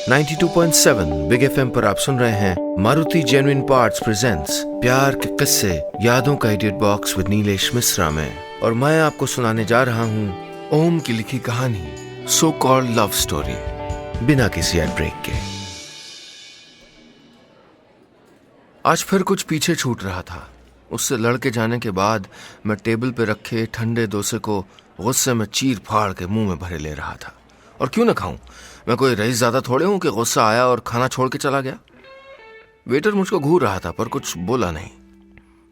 92.7 big FM पर आप सुन रहे हैं मारुति जेन्युइन पार्ट्स प्रेजेंट्स प्यार के किस्से यादों का edit box with Nilesh Mishra में। और मैं आपको सुनाने जा रहा हूँ ओम की लिखी कहानी सो कॉल्ड लव स्टोरी, बिना किसी एड ब्रेक के। आज फिर कुछ पीछे छूट रहा था। उससे लड़के जाने के बाद मैं टेबल पे रखे ठंडे डोसे को गुस्से में चीर फाड़ के मुंह में भरे ले रहा था। और क्यों ना खाऊं, मैं कोई रईस ज्यादा थोड़े हूं कि गुस्सा आया और खाना छोड़ के चला गया। वेटर मुझको घूर रहा था पर कुछ बोला नहीं।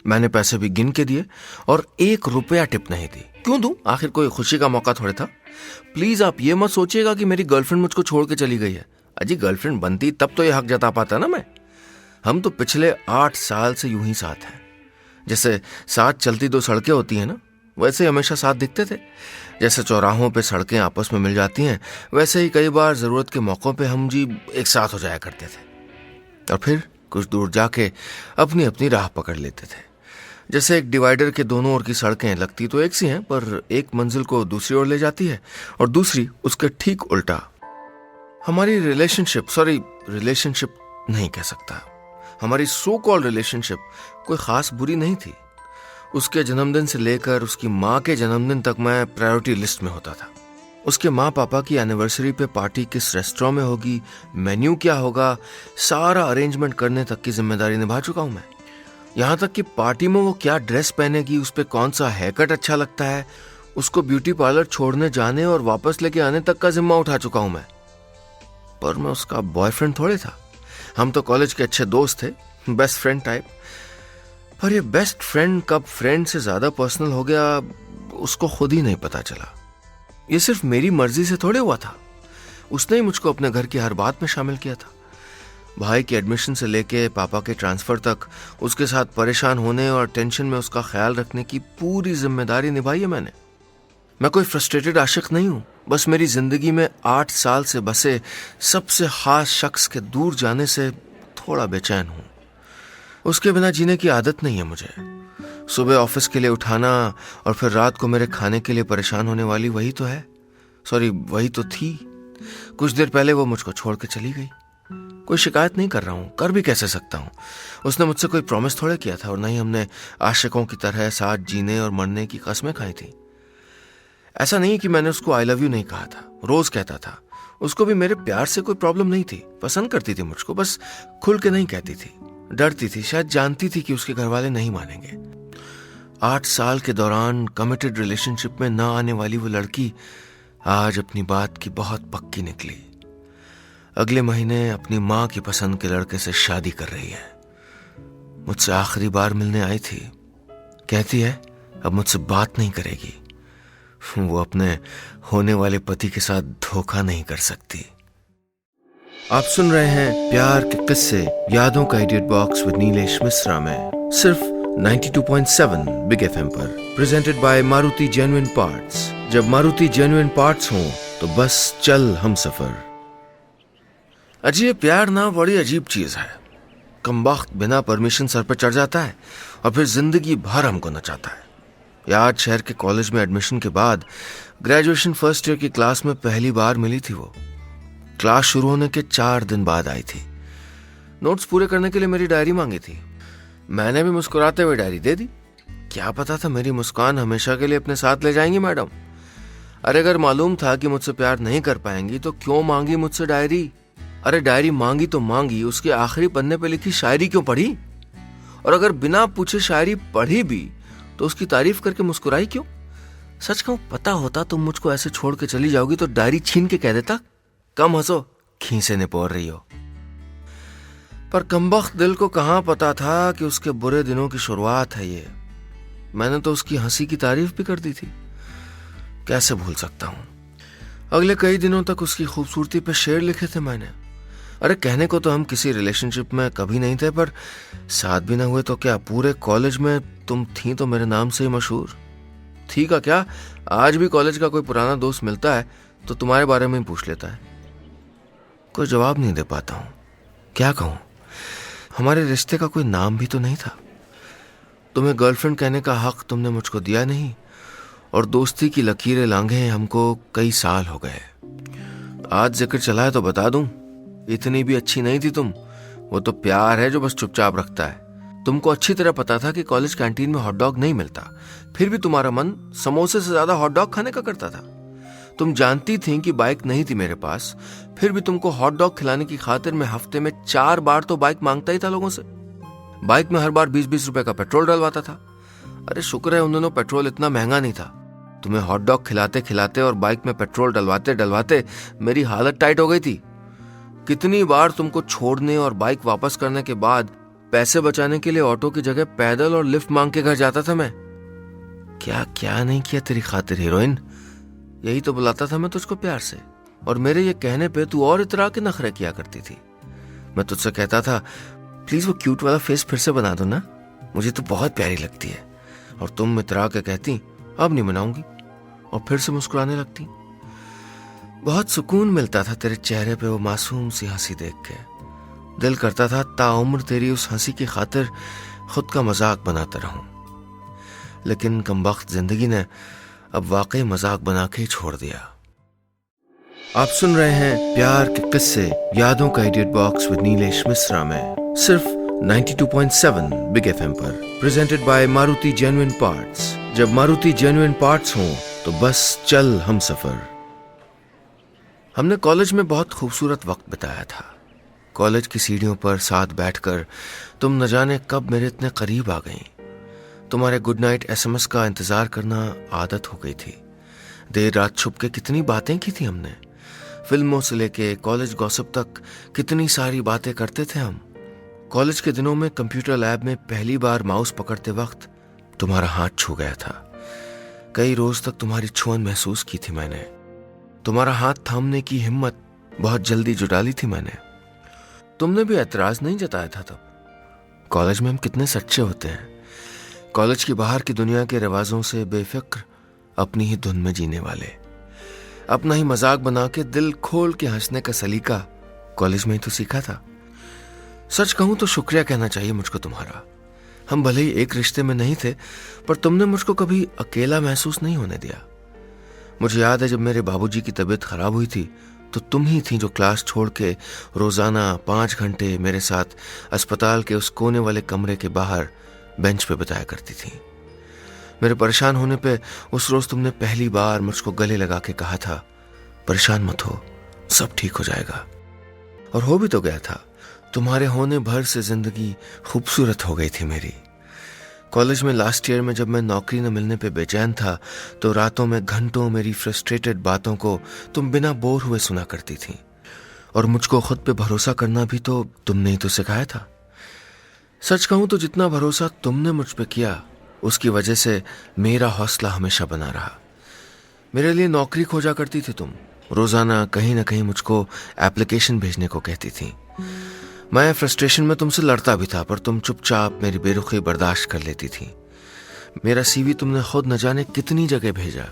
मैंने पैसे भी गिन के दिए और 1 रुपया टिप नहीं दी। क्यों दूं, आखिर कोई खुशी का मौका थोड़े था। प्लीज आप ये मत सोचिएगा कि मेरी गर्लफ्रेंड मुझको छोड़ के चली गई है। अजी गर्लफ्रेंड बनती तब तो ये हक जता पाता ना मैं। हम तो पिछले 8 साल से यूं ही साथ हैं। जैसे साथ चलती 2 सड़कें होती हैं ना, वैसे हमेशा साथ दिखते थे। जैसे चौराहों पे सड़कें आपस में मिल जाती हैं, वैसे ही कई बार जरूरत के मौकों पे हम जी एक साथ हो जाया करते थे और फिर कुछ दूर जाके अपनी अपनी राह पकड़ लेते थे। जैसे एक डिवाइडर के दोनों ओर की सड़कें लगती तो एक सी हैं, पर एक मंजिल को दूसरी ओर ले जाती है और दूसरी उसके ठीक उल्टा। हमारी रिलेशनशिप नहीं कह सकता, हमारी सो कॉल्ड रिलेशनशिप कोई खास बुरी नहीं थी। उसके जन्मदिन से लेकर उसकी माँ के जन्मदिन तक मैं प्रायोरिटी लिस्ट में होता था। उसके माँ पापा की एनिवर्सरी पे पार्टी किस रेस्टोरेंट में होगी, मेन्यू क्या होगा, सारा अरेंजमेंट करने तक की जिम्मेदारी निभा चुका हूँ मैं। यहाँ तक कि पार्टी में वो क्या ड्रेस पहनेगी, उस पर कौन सा हेयर कट अच्छा लगता है, उसको ब्यूटी पार्लर छोड़ने जाने और वापस लेके आने तक का जिम्मा उठा चुका हूँ मैं। पर मैं उसका बॉयफ्रेंड थोड़े था। हम तो कॉलेज के अच्छे दोस्त थे, बेस्ट फ्रेंड टाइप। पर ये बेस्ट फ्रेंड कब फ्रेंड से ज्यादा पर्सनल हो गया, उसको खुद ही नहीं पता चला। ये सिर्फ मेरी मर्जी से थोड़े हुआ था। उसने ही मुझको अपने घर की हर बात में शामिल किया था। भाई के एडमिशन से लेके पापा के ट्रांसफर तक उसके साथ परेशान होने और टेंशन में उसका ख्याल रखने की पूरी जिम्मेदारी निभाई है मैंने। मैं कोई फ्रस्ट्रेटेड आशिक नहीं हूं, बस मेरी जिंदगी में 8 साल से बसे सबसे खास शख्स के दूर जाने से थोड़ा बेचैन हूं। उसके बिना जीने की आदत नहीं है मुझे। सुबह ऑफिस के लिए उठाना और फिर रात को मेरे खाने के लिए परेशान होने वाली वही तो थी। कुछ देर पहले वो मुझको छोड़ के चली गई। कोई शिकायत नहीं कर रहा हूं, कर भी कैसे सकता हूं। उसने मुझसे कोई प्रॉमिस थोड़े किया था और नहीं हमने आशिकों की तरह साथ जीने और मरने की कस्में खाई थी। ऐसा नहीं कि मैंने उसको आई लव यू नहीं कहा था, रोज कहता था। उसको भी मेरे प्यार से कोई प्रॉब्लम नहीं थी, पसंद करती थी मुझको, बस खुल के नहीं कहती थी। डरती थी, शायद जानती थी कि उसके घर वाले नहीं मानेंगे। 8 साल के दौरान कमिटेड रिलेशनशिप में ना आने वाली वो लड़की आज अपनी बात की बहुत पक्की निकली। अगले महीने अपनी माँ की पसंद के लड़के से शादी कर रही है। मुझसे आखिरी बार मिलने आई थी। कहती है अब मुझसे बात नहीं करेगी। वो अपने होने वाले पति के साथ धोखा नहीं कर सकती। आप सुन रहे हैं प्यार के किस्से यादों का edit box with Nilesh Mishra में, सिर्फ 92.7 बिग एफएम पर, presented by Maruti genuine parts. जब मारुति जेन्युइन पार्ट्स हो तो बस चल हम सफर। अजीब प्यार ना बड़ी अजीब चीज है। कमबख्त बिना परमिशन सर पर चढ़ जाता है और फिर जिंदगी भर हमको नचाता है। याद शहर के कॉलेज में एडमिशन के बाद ग्रेजुएशन फर्स्ट ईयर की क्लास में पहली बार मिली थी वो। क्लास शुरू होने के 4 दिन बाद आई थी। नोट्स पूरे करने के लिए मेरी डायरी मांगी थी। मैंने भी मुस्कुराते हुए डायरी दे दी। क्या पता था मेरी मुस्कान हमेशा के लिए अपने साथ ले जाएंगी मैडम। अरे अगर मालूम था कि मुझसे प्यार नहीं कर पाएंगी तो क्यों मांगी मुझसे डायरी। अरे डायरी मांगी तो मांगी, उसके आखिरी पन्ने पे लिखी शायरी क्यों पढ़ी। और अगर बिना पूछे शायरी पढ़ी भी तो उसकी तारीफ करके मुस्कुराई क्यों। सच कहूं, पता होता तुम मुझको ऐसे छोड़ के चली जाओगी तो डायरी छीन के कह देता, कम हंसो, खीसे ने पोर रही हो। पर कमबख्त दिल को कहां पता था कि उसके बुरे दिनों की शुरुआत है ये। मैंने तो उसकी हंसी की तारीफ भी कर दी थी। कैसे भूल सकता हूं। अगले कई दिनों तक उसकी खूबसूरती पे शेर लिखे थे मैंने। अरे कहने को तो हम किसी रिलेशनशिप में कभी नहीं थे, पर साथ भी ना हुए तो क्या, पूरे कॉलेज में तुम थी तो मेरे नाम से ही मशहूर थी का क्या। आज भी कॉलेज का कोई पुराना दोस्त मिलता है तो तुम्हारे बारे में ही पूछ लेता है। कोई जवाब नहीं दे पाता हूं, क्या कहूं। हमारे रिश्ते का कोई नाम भी तो नहीं था। तुम्हें गर्लफ्रेंड कहने का हक तुमने मुझको दिया नहीं और दोस्ती की लकीरें लांघे हमको कई साल हो गए। आज जिक्र चला है तो बता दूं, इतनी भी अच्छी नहीं थी तुम। वो तो प्यार है जो बस चुपचाप रखता है। तुमको अच्छी तरह पता था कि कॉलेज कैंटीन में हॉट डॉग नहीं मिलता, फिर भी तुम्हारा मन समोसे से ज्यादा हॉट डॉग खाने का करता था। तुम जानती थी कि बाइक नहीं थी मेरे पास, फिर भी तुमको हॉट डॉग खिलाने की खातिर मैं हफ्ते में 4 बार तो बाइक मांगता ही था लोगों से। बाइक में हर बार 20-20 रुपए का पेट्रोल डलवाता था। अरे शुक्र है उन दिनों पेट्रोल इतना महंगा नहीं था। तुम्हें हॉट डॉग खिलाते खिलाते और बाइक में पेट्रोल डलवाते डलवाते मेरी हालत टाइट हो गई थी। कितनी बार तुमको छोड़ने और बाइक वापस करने के बाद पैसे बचाने के लिए ऑटो की जगह पैदल और लिफ्ट मांग के घर जाता था मैं। क्या क्या नहीं किया तेरी खातिर हीरोइन। यही तो बुलाता था मैं तुझको प्यार से, और मेरे ये कहने पे तू और इतरा के नखरे किया करती थी। मैं तुझसे कहता था प्लीज वो क्यूट वाला फेस फिर से बना दो ना, मुझे तो बहुत प्यारी लगती है। और तुम इतरा के कहती अब नहीं बनाऊंगी, और फिर से मुस्कुराने लगती। बहुत सुकून मिलता था तेरे चेहरे पे वो मासूम सी हंसी देख के। दिल करता था ताउम्र तेरी उस हंसी की खातिर खुद का मजाक बनाता रहूं, लेकिन कमबख्त जिंदगी ने अब वाकई मजाक बना के ही छोड़ दिया। आप सुन रहे हैं प्यार के किस्से यादों का edit box with Nilesh Mishra में सिर्फ 92.7 बिग एफएम पर, presented by Maruti genuine parts. जब मारुति जेन्युइन पार्ट्स हों तो बस चल हम सफर। हमने कॉलेज में बहुत खूबसूरत वक्त बिताया था। कॉलेज की सीढ़ियों पर साथ बैठकर तुम न जाने कब मेरे इतने करीब आ गई। तुम्हारे गुड नाइट एसएमएस का इंतजार करना आदत हो गई थी। देर रात छुप के कितनी बातें की थी हमने। फिल्मों से लेके कॉलेज गॉसिप तक कितनी सारी बातें करते थे हम। कॉलेज के दिनों में कंप्यूटर लैब में पहली बार माउस पकड़ते वक्त तुम्हारा हाथ छू गया था। कई रोज तक तुम्हारी छुअन महसूस की थी मैंने। तुम्हारा हाथ थामने की हिम्मत बहुत जल्दी जुटा ली थी मैंने। तुमने भी एतराज नहीं जताया था तब। कॉलेज में हम कितने सच्चे होते हैं। कॉलेज की बाहर की दुनिया के रिवाजों से बेफिक्र, अपनी ही धुन में जीने वाले। अपना ही मजाक बना के दिल खोल के हंसने का सलीका कॉलेज में ही तो सीखा था। सच कहूं तो शुक्रिया कहना चाहिए मुझको तुम्हारा। हम भले ही एक रिश्ते में नहीं थे, पर तुमने मुझको कभी अकेला महसूस नहीं होने दिया। मुझे याद है जब मेरे बाबूजी की तबीयत खराब हुई थी तो तुम ही थी जो क्लास छोड़ के रोजाना 5 घंटे मेरे साथ अस्पताल के उस कोने वाले कमरे के बाहर बेंच पे बिताया करती थी। मेरे परेशान होने पे उस रोज तुमने पहली बार मुझको गले लगा के कहा था परेशान मत हो, सब ठीक हो जाएगा। और हो भी तो गया था। तुम्हारे होने भर से जिंदगी खूबसूरत हो गई थी मेरी। कॉलेज में लास्ट ईयर में जब मैं नौकरी न मिलने पे बेचैन था तो रातों में घंटों मेरी फ्रस्ट्रेटेड बातों को तुम बिना बोर हुए सुना करती थी। और मुझको खुद पे भरोसा करना भी तो तुमने ही तो सिखाया था। सच कहूं तो जितना भरोसा तुमने मुझ पे किया उसकी वजह से मेरा हौसला हमेशा बना रहा। मेरे लिए नौकरी खोजा करती थी तुम। रोजाना कहीं ना कहीं मुझको एप्लीकेशन भेजने को कहती थी। मैं फ्रस्ट्रेशन में तुमसे लड़ता भी था, पर तुम चुपचाप मेरी बेरुखी बर्दाश्त कर लेती थी। मेरा सीवी तुमने खुद न जाने कितनी जगह भेजा।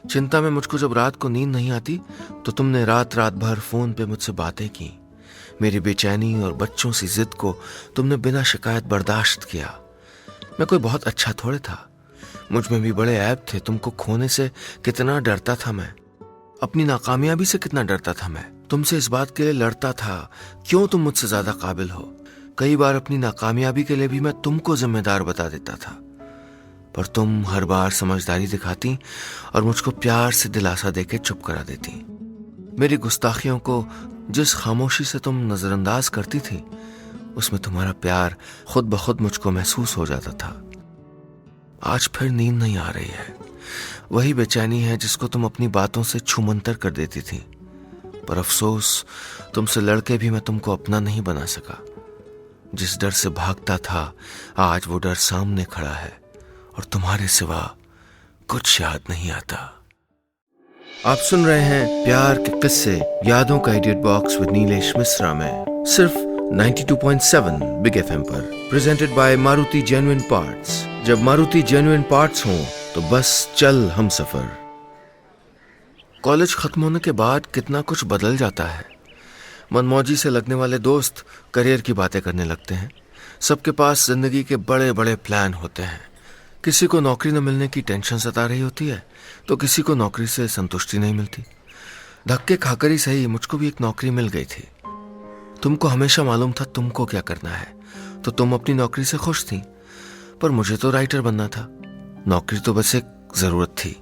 चिंता में मुझको जब रात को नींद नहीं आती तो तुमने रात रात भर फोन पे मुझसे बातें की। मेरी बेचैनी और बच्चों सी जिद को तुमने बिना शिकायत बर्दाश्त किया। मैं कोई बहुत अच्छा थोड़े था। मुझ में भी बड़े ऐब थे। तुमको खोने से कितना डरता था मैं, अपनी नाकामयाबी से कितना डरता था मैं। तुमसे इस बात के लिए लड़ता था क्यों तुम मुझसे ज्यादा काबिल हो। कई बार अपनी नाकामयाबी के लिए भी मैं तुमको जिम्मेदार बता देता था, पर तुम हर बार समझदारी दिखाती और मुझको प्यार से दिलासा देके चुप करा देती। मेरी गुस्ताखियों को जिस खामोशी से तुम नजरअंदाज करती थी उसमें तुम्हारा प्यार खुद ब खुद मुझको महसूस हो जाता था। आज फिर नींद नहीं आ रही है। वही बेचैनी है जिसको तुम अपनी बातों से छूमंतर कर देती थी, पर अफसोस तुमसे लड़के भी मैं तुमको अपना नहीं बना सका। जिस डर से भागता था आज वो डर सामने खड़ा है और तुम्हारे सिवा कुछ याद नहीं आता। आप सुन रहे हैं प्यार के किस्से यादों का edit box with Nilesh Mishra में सिर्फ 92.7 बिग एफएम पर, presented by Maruti genuine parts. जब मारुति जेन्युइन पार्ट्स हों तो बस चल हम सफर। कॉलेज खत्म होने के बाद कितना कुछ बदल जाता है। मनमौजी से लगने वाले दोस्त करियर की बातें करने लगते हैं। सबके पास जिंदगी के बड़े बड़े प्लान होते हैं। किसी को नौकरी न मिलने की टेंशन सता रही होती है तो किसी को नौकरी से संतुष्टि नहीं मिलती। धक्के खाकर ही सही मुझको भी एक नौकरी मिल गई थी। तुमको हमेशा मालूम था तुमको क्या करना है, तो तुम अपनी नौकरी से खुश थी। पर मुझे तो राइटर बनना था। नौकरी तो बस एक जरूरत थी।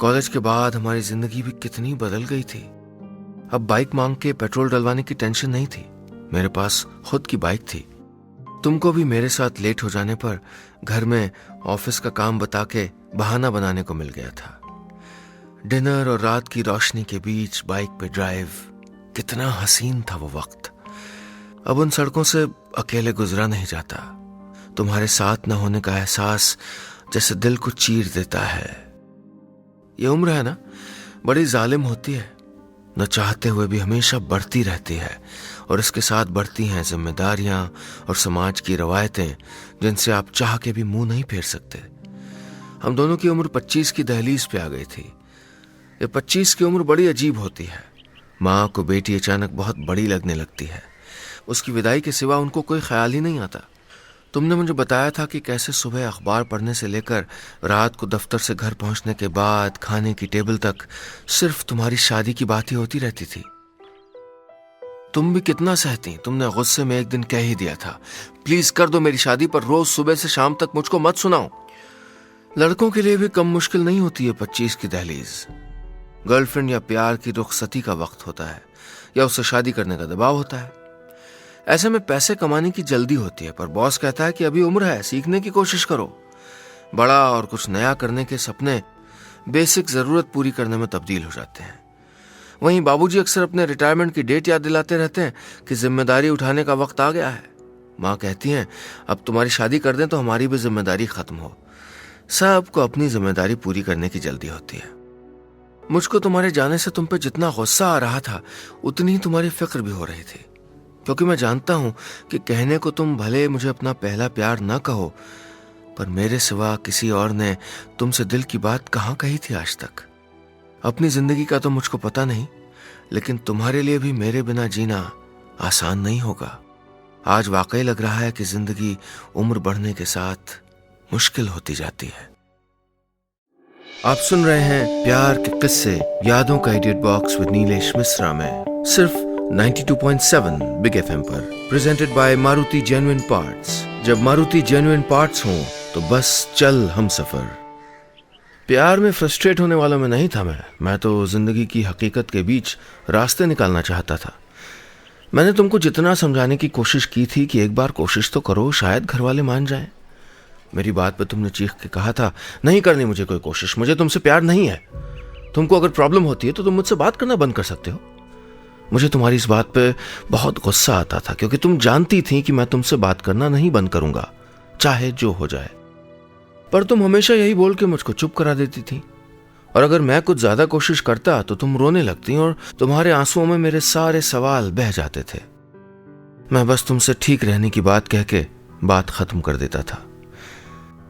कॉलेज के बाद हमारी जिंदगी भी कितनी बदल गई थी। अब बाइक मांग के पेट्रोल डलवाने की टेंशन नहीं थी, मेरे पास खुद की बाइक थी। तुमको भी मेरे साथ लेट हो जाने पर घर में ऑफिस का काम बता के बहाना बनाने को मिल गया था। डिनर और रात की रोशनी के बीच बाइक पे ड्राइव, कितना हसीन था वो वक्त। अब उन सड़कों से अकेले गुजरा नहीं जाता। तुम्हारे साथ न होने का एहसास जैसे दिल को चीर देता है। ये उम्र है ना, बड़ी जालिम होती है, न चाहते हुए भी हमेशा बढ़ती रहती है। और इसके साथ बढ़ती हैं जिम्मेदारियां और समाज की रवायतें जिनसे आप चाह के भी मुंह नहीं फेर सकते। हम दोनों की उम्र 25 की दहलीज पे आ गई थी। ये 25 की उम्र बड़ी अजीब होती है। माँ को बेटी अचानक बहुत बड़ी लगने लगती है। उसकी विदाई के सिवा उनको कोई ख्याल ही नहीं आता। तुमने मुझे बताया था कि कैसे सुबह अखबार पढ़ने से लेकर रात को दफ्तर से घर पहुंचने के बाद खाने की टेबल तक सिर्फ तुम्हारी शादी की बात ही होती रहती थी। तुम भी कितना सहती। तुमने गुस्से में एक दिन कह ही दिया था, प्लीज कर दो मेरी शादी, पर रोज सुबह से शाम तक मुझको मत सुनाओ। लड़कों के लिए भी कम मुश्किल नहीं होती है 25 की दहलीज। गर्लफ्रेंड या प्यार की रुखसती का वक्त होता है, या उससे शादी करने का दबाव होता है। ऐसे में पैसे कमाने की जल्दी होती है, पर बॉस कहता है कि अभी उम्र है, सीखने की कोशिश करो। बड़ा और कुछ नया करने के सपने बेसिक जरूरत पूरी करने में तब्दील हो जाते हैं। वहीं बाबूजी अक्सर अपने रिटायरमेंट की डेट याद दिलाते रहते हैं कि जिम्मेदारी उठाने का वक्त आ गया है। माँ कहती हैं, अब तुम्हारी शादी कर दें तो हमारी भी जिम्मेदारी खत्म हो। सबको अपनी जिम्मेदारी पूरी करने की जल्दी होती है। मुझको तुम्हारे जाने से तुम पे जितना गुस्सा आ रहा था, उतनी ही तुम्हारी फिक्र भी हो रही थी, क्योंकि मैं जानता हूं कि कहने को तुम भले मुझे अपना पहला प्यार ना कहो, पर मेरे सिवा किसी और ने तुमसे दिल की बात कहाँ कही थी आज तक। अपनी जिंदगी का तो मुझको पता नहीं, लेकिन तुम्हारे लिए भी मेरे बिना जीना आसान नहीं होगा। आज वाकई लग रहा है कि जिंदगी उम्र बढ़ने के साथ मुश्किल होती जाती है। आप सुन रहे हैं प्यार के किस्से यादों का edit box with Nilesh Mishra में, सिर्फ 92.7 बिग एफएम पर, presented by Maruti genuine parts. जब मारुति जेन्युइन पार्ट्स हो तो बस चल हम सफर। प्यार में फ्रस्ट्रेट होने वालों में नहीं था मैं तो जिंदगी की हकीकत के बीच रास्ते निकालना चाहता था। मैंने तुमको जितना समझाने की कोशिश की थी कि एक बार कोशिश तो करो, शायद घर वाले मान जाएं। मेरी बात पे तुमने चीख के कहा था, नहीं करनी मुझे कोई कोशिश, मुझे तुमसे प्यार नहीं है। तुमको अगर प्रॉब्लम होती है तो तुम मुझसे बात करना बंद कर सकते हो। मुझे तुम्हारी इस बात पे बहुत गुस्सा आता था, क्योंकि तुम जानती थी कि मैं तुमसे बात करना नहीं बंद करूंगा, चाहे जो हो जाए। पर तुम हमेशा यही बोल के मुझको चुप करा देती थी, और अगर मैं कुछ ज्यादा कोशिश करता तो तुम रोने लगती और तुम्हारे आंसुओं में मेरे सारे सवाल बह जाते थे। मैं बस तुमसे ठीक रहने की बात कह के बात खत्म कर देता था।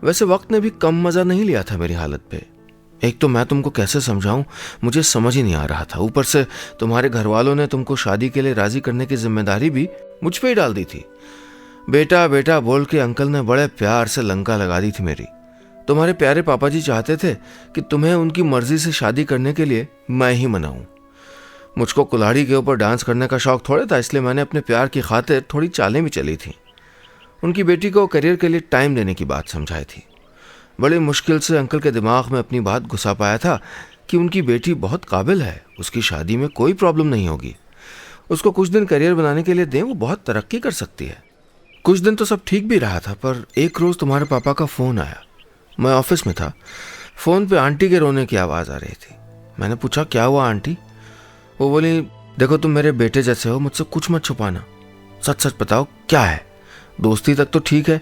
वैसे वक्त ने भी कम मजा नहीं लिया था मेरी हालत पे। एक तो मैं तुमको कैसे समझाऊं, मुझे समझ ही नहीं आ रहा था। ऊपर से तुम्हारे घर वालों ने तुमको शादी के लिए राजी करने की जिम्मेदारी भी मुझ पे ही डाल दी थी। बेटा बेटा बोल के अंकल ने बड़े प्यार से लंका लगा दी थी मेरी। तुम्हारे प्यारे पापा जी चाहते थे कि तुम्हें उनकी मर्जी से शादी करने के लिए मैं ही मनाऊं। मुझको कुल्हाड़ी के ऊपर डांस करने का शौक थोड़े था, इसलिए मैंने अपने प्यार की खातिर थोड़ी चालें भी चली थी। उनकी बेटी को करियर के लिए टाइम देने की बात समझाई थी। बड़ी मुश्किल से अंकल के दिमाग में अपनी बात घुसा पाया था कि उनकी बेटी बहुत काबिल है, उसकी शादी में कोई प्रॉब्लम नहीं होगी। उसको कुछ दिन करियर बनाने के लिए दें, वो बहुत तरक्की कर सकती है। कुछ दिन तो सब ठीक भी रहा था, पर एक रोज तुम्हारे पापा का फोन आया। मैं ऑफिस में था। फोन पे आंटी के रोने की आवाज आ रही थी। मैंने पूछा, क्या हुआ आंटी? वो बोली, देखो तुम मेरे बेटे जैसे हो, मुझसे कुछ मत छुपाना, सच सच बताओ क्या है। दोस्ती तक तो ठीक है,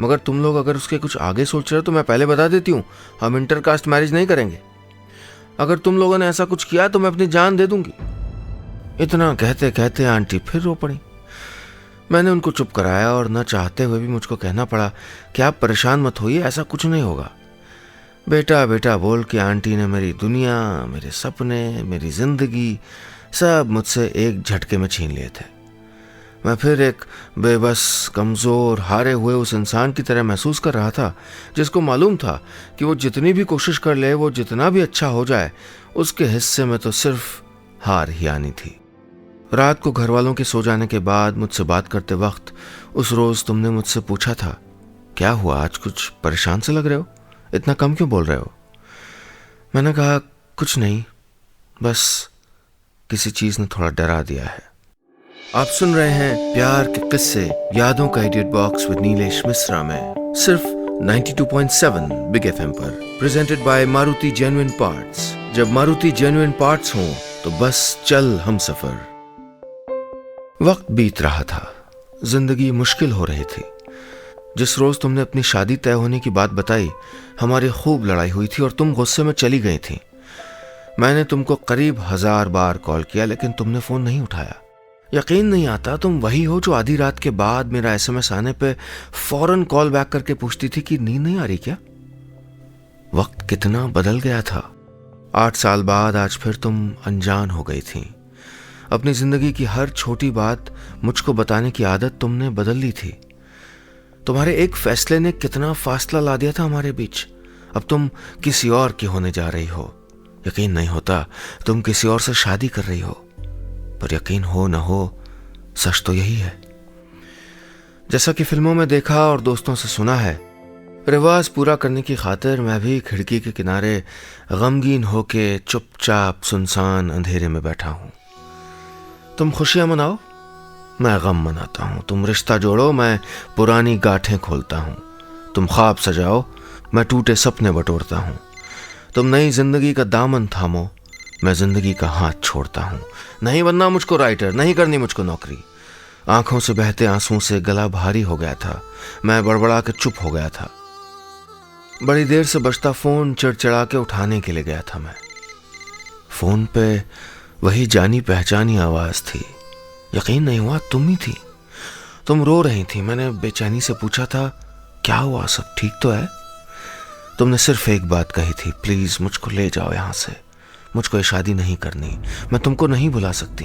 मगर तुम लोग अगर उसके कुछ आगे सोच रहे हो तो मैं पहले बता देती हूँ, हम इंटरकास्ट मैरिज नहीं करेंगे। अगर तुम लोगों ने ऐसा कुछ किया तो मैं अपनी जान दे दूंगी। इतना कहते कहते आंटी फिर रो पड़ी। मैंने उनको चुप कराया और न चाहते हुए भी मुझको कहना पड़ा कि आप परेशान मत होइए, ऐसा कुछ नहीं होगा। बेटा बेटा बोल के आंटी ने मेरी दुनिया, मेरे सपने, मेरी जिंदगी सब मुझसे एक झटके में छीन लिए थे। मैं फिर एक बेबस, कमजोर, हारे हुए उस इंसान की तरह महसूस कर रहा था जिसको मालूम था कि वो जितनी भी कोशिश कर ले, वो जितना भी अच्छा हो जाए, उसके हिस्से में तो सिर्फ हार ही आनी थी। रात को घर वालों के सो जाने के बाद मुझसे बात करते वक्त उस रोज तुमने मुझसे पूछा था, क्या हुआ, आज कुछ परेशान से लग रहे हो, इतना कम क्यों बोल रहे हो? मैंने कहा, कुछ नहीं, बस किसी चीज ने थोड़ा डरा दिया है। आप सुन रहे हैं प्यार के किस्से यादों का idiot box with Nilesh Mishra में सिर्फ 92.7 बिग एफएम पर, presented by Maruti genuine parts. जब मारुति जेन्युइन पार्ट्स हो तो बस चल हम सफर। वक्त बीत रहा था, जिंदगी मुश्किल हो रही थी। जिस रोज तुमने अपनी शादी तय होने की बात बताई, हमारी खूब लड़ाई हुई थी और तुम गुस्से में चली गई थी। मैंने तुमको करीब 1000 बार कॉल किया लेकिन तुमने फोन नहीं उठाया। यकीन नहीं आता, तुम वही हो जो आधी रात के बाद मेरा एसएमएस आने पे फौरन कॉल बैक करके पूछती थी कि नींद नहीं आ रही क्या? वक्त कितना बदल गया था। 8 साल बाद आज फिर तुम अनजान हो गई थी। अपनी जिंदगी की हर छोटी बात मुझको बताने की आदत तुमने बदल ली थी। तुम्हारे एक फैसले ने कितना फासला ला दिया था हमारे बीच। अब तुम किसी और की होने जा रही हो। यकीन नहीं होता, तुम किसी और से शादी कर रही हो। पर यकीन हो न हो, सच तो यही है। जैसा कि फिल्मों में देखा और दोस्तों से सुना है, रिवाज पूरा करने की खातिर मैं भी खिड़की के किनारे गमगीन होके चुपचाप सुनसान अंधेरे में बैठा हूं। तुम खुशियां मनाओ, मैं गम मनाता हूं। तुम रिश्ता जोड़ो, मैं पुरानी गांठें खोलता हूं। तुम ख्वाब सजाओ, मैं टूटे सपने बटोरता हूं। तुम नई जिंदगी का दामन थामो, मैं जिंदगी का हाथ छोड़ता हूं। नहीं बनना मुझको राइटर, नहीं करनी मुझको नौकरी। आंखों से बहते आंसुओं से गला भारी हो गया था। मैं बड़बड़ा के चुप हो गया था। बड़ी देर से बजता फोन चिड़चिड़ा के उठाने के लिए गया था मैं। फोन पे वही जानी पहचानी आवाज थी। यकीन नहीं हुआ, तुम ही थी। तुम रो रही थी। मैंने बेचैनी से पूछा था, क्या हुआ, सब ठीक तो है? तुमने सिर्फ एक बात कही थी, प्लीज मुझको ले जाओ यहां से। मुझको ये शादी नहीं करनी, मैं तुमको नहीं भुला सकती।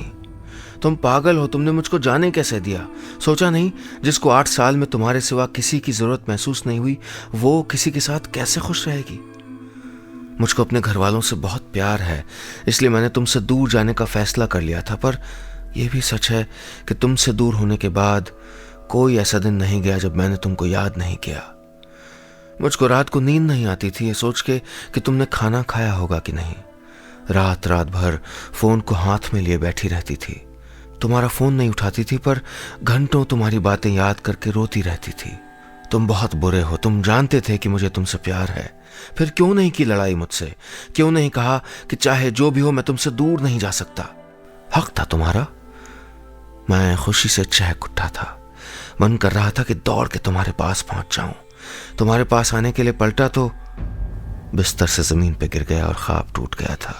तुम पागल हो, तुमने मुझको जाने कैसे दिया? सोचा नहीं, जिसको 8 साल में तुम्हारे सिवा किसी की जरूरत महसूस नहीं हुई, वो किसी के साथ कैसे खुश रहेगी? मुझको अपने घर वालों से बहुत प्यार है, इसलिए मैंने तुमसे दूर जाने का फैसला कर लिया था। पर यह भी सच है कि तुमसे दूर होने के बाद कोई ऐसा दिन नहीं गया जब मैंने तुमको याद नहीं किया। मुझको रात को नींद नहीं आती थी ये सोच के कि तुमने खाना खाया होगा कि नहीं। रात भर फोन को हाथ में लिए बैठी रहती थी। तुम्हारा फोन नहीं उठाती थी, पर घंटों तुम्हारी बातें याद करके रोती रहती थी। तुम बहुत बुरे हो, तुम जानते थे कि मुझे तुमसे प्यार है। फिर क्यों नहीं की लड़ाई मुझसे? क्यों नहीं कहा कि चाहे जो भी हो मैं तुमसे दूर नहीं जा सकता? हक था तुम्हारा। मैं खुशी से चहक उठा था। मन कर रहा था कि दौड़ के तुम्हारे पास पहुंच जाऊं। तुम्हारे पास आने के लिए पलटा तो बिस्तर से जमीन पे गिर गया और ख्वाब टूट गया था।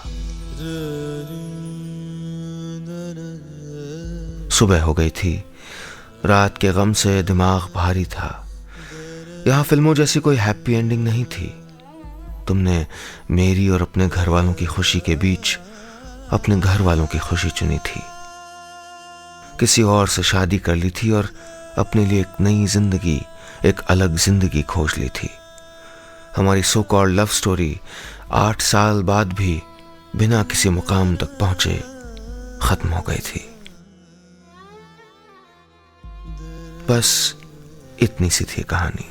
सुबह हो गई थी। रात के गम से दिमाग भारी था। यहां फिल्मों जैसी कोई हैप्पी एंडिंग नहीं थी। तुमने मेरी और अपने घर वालों की खुशी के बीच अपने घर वालों की खुशी चुनी थी। किसी और से शादी कर ली थी और अपने लिए एक नई जिंदगी, एक अलग जिंदगी खोज ली थी। हमारी सो कॉल्ड लव स्टोरी 8 साल बाद भी बिना किसी मुकाम तक पहुंचे खत्म हो गई थी। बस इतनी सी थी कहानी।